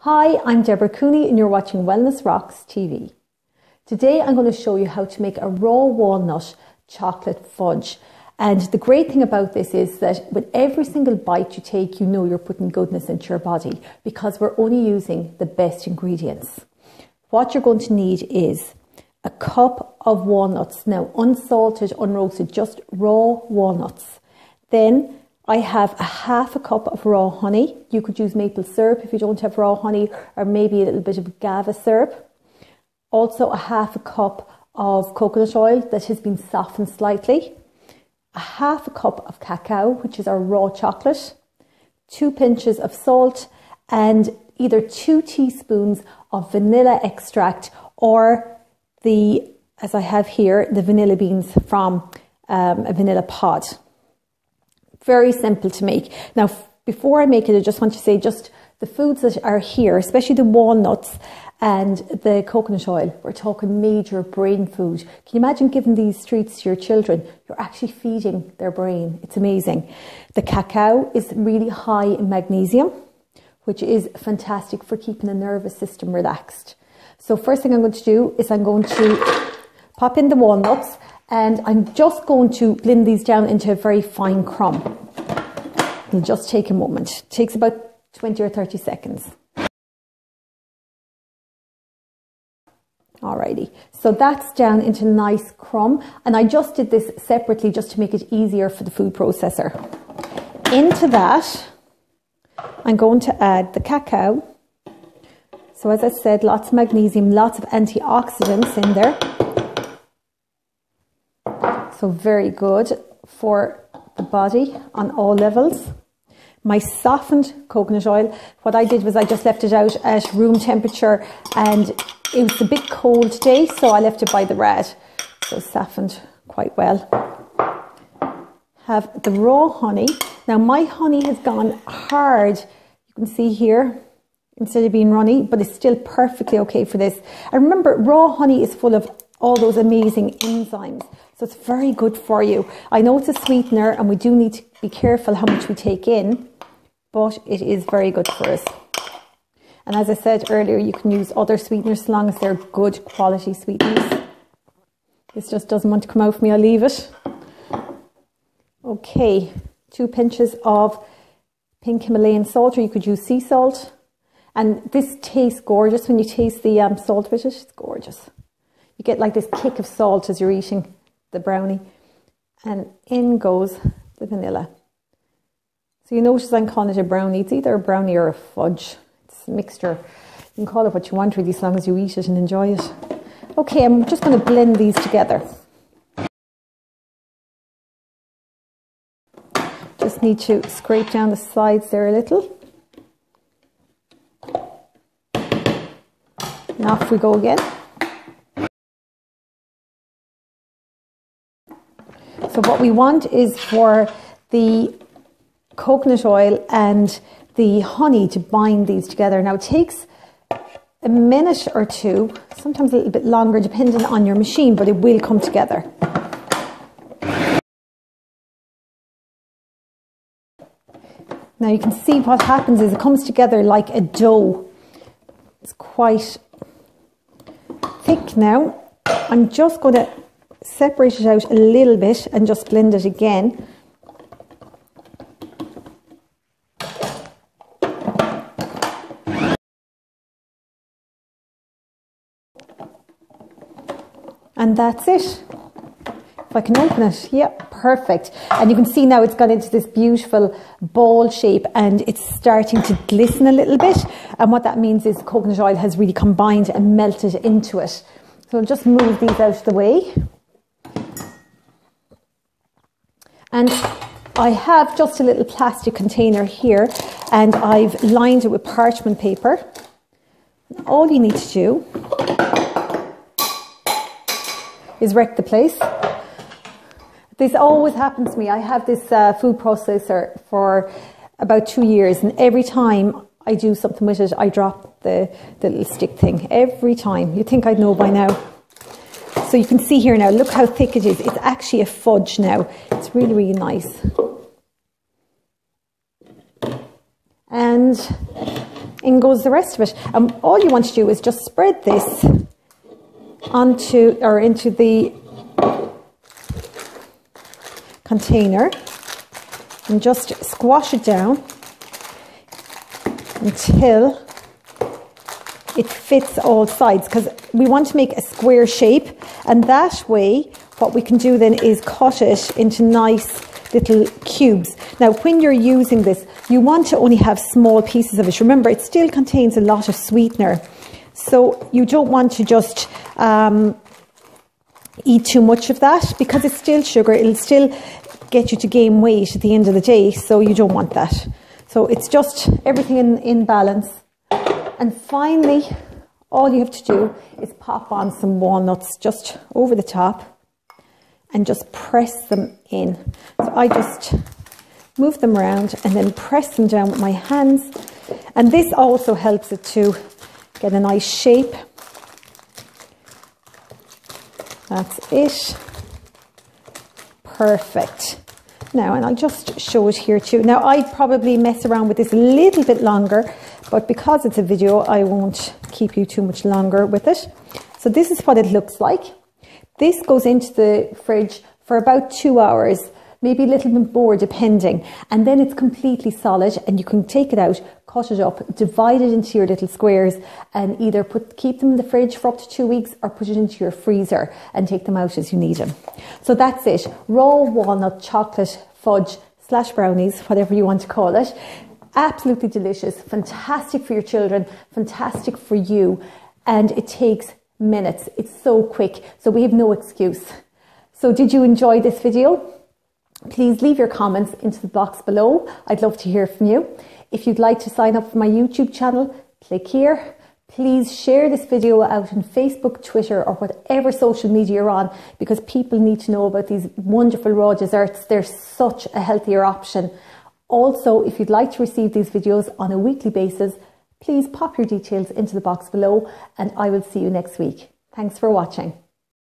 Hi, I'm Deborah Cooney and you're watching Wellness Rocks TV. Today I'm going to show you how to make a raw walnut chocolate fudge. And the great thing about this is that with every single bite you take, you know you're putting goodness into your body because we're only using the best ingredients. What you're going to need is a cup of walnuts, now unsalted, unroasted, just raw walnuts. Then I have a half a cup of raw honey. You could use maple syrup if you don't have raw honey, or maybe a little bit of agave syrup. Also a half a cup of coconut oil that has been softened slightly. A half a cup of cacao, which is our raw chocolate. 2 pinches of salt and either 2 teaspoons of vanilla extract or as I have here, the vanilla beans from a vanilla pod. Very simple to make. Now, before I make it, I just want to say just the foods that are here, especially the walnuts and the coconut oil, we're talking major brain food. Can you imagine giving these treats to your children? You're actually feeding their brain. It's amazing. The cacao is really high in magnesium, which is fantastic for keeping the nervous system relaxed. So first thing I'm going to do is I'm going to pop in the walnuts and I'm just going to blend these down into a very fine crumb. It'll just take a moment. It takes about 20 or 30 seconds. Alrighty, so that's down into nice crumb, and I just did this separately just to make it easier for the food processor. Into that, I'm going to add the cacao. So as I said, lots of magnesium, lots of antioxidants in there. So very good for the body on all levels. My softened coconut oil, what I did was I just left it out at room temperature and it was a bit cold today, so I left it by the rad. So softened quite well. Have the raw honey. Now my honey has gone hard. You can see here, instead of being runny, but it's still perfectly okay for this. And remember, raw honey is full of all those amazing enzymes. So it's very good for you. I know it's a sweetener and we do need to be careful how much we take in, but it is very good for us. And as I said earlier, you can use other sweeteners as long as they're good quality sweeteners. This just doesn't want to come out for me, I'll leave it. Okay, 2 pinches of pink Himalayan salt, or you could use sea salt. And this tastes gorgeous when you taste the salt with it. It's gorgeous. You get like this kick of salt as you're eating the brownie. And in goes the vanilla. So you notice I'm calling it a brownie. It's either a brownie or a fudge. It's a mixture. You can call it what you want really, as long as you eat it and enjoy it. Okay, I'm just going to blend these together. Just need to scrape down the sides there a little. And off we go again. So what we want is for the coconut oil and the honey to bind these together. Now it takes a minute or two, sometimes a little bit longer depending on your machine, but it will come together. Now you can see what happens is it comes together like a dough. It's quite thick now. I'm just going to separate it out a little bit and just blend it again. And that's it. If I can open it, yeah, perfect. And you can see now it's got into this beautiful ball shape and it's starting to glisten a little bit. And what that means is coconut oil has really combined and melted into it. So I'll just move these out of the way. And I have just a little plastic container here and I've lined it with parchment paper. All you need to do is wreck the place. This always happens to me. I have this food processor for about 2 years and every time I do something with it, I drop the little stick thing. Every time. You'd think I'd know by now. So you can see here now, look how thick it is. It's actually a fudge now. It's really, really nice. And in goes the rest of it. And all you want to do is just spread this into the container and just squash it down until it fits all sides, because we want to make a square shape, and that way what we can do then is cut it into nice little cubes. Now when you're using this, you want to only have small pieces of it. Remember, it still contains a lot of sweetener, so you don't want to just eat too much of that, because it's still sugar. It'll still get you to gain weight at the end of the day, so you don't want that. So it's just everything in balance. And finally, all you have to do is pop on some walnuts just over the top and just press them in. So I just move them around and then press them down with my hands. And this also helps it to get a nice shape. That's it. Perfect. Now, and I'll just show it here too. Now, I'd probably mess around with this a little bit longer, but because it's a video, I won't keep you too much longer with it. So this is what it looks like. This goes into the fridge for about 2 hours, maybe a little bit more depending. And then it's completely solid and you can take it out, cut it up, divide it into your little squares and either keep them in the fridge for up to 2 weeks or put it into your freezer and take them out as you need them. So that's it. Raw walnut chocolate fudge / brownies, whatever you want to call it. Absolutely delicious, fantastic for your children, fantastic for you. And it takes minutes. It's so quick. So we have no excuse. So did you enjoy this video? Please leave your comments into the box below. I'd love to hear from you. If you'd like to sign up for my YouTube channel, click here. Please share this video out on Facebook, Twitter, or whatever social media you're on, because people need to know about these wonderful raw desserts. They're such a healthier option. Also, if you'd like to receive these videos on a weekly basis, please pop your details into the box below and I will see you next week. Thanks for watching.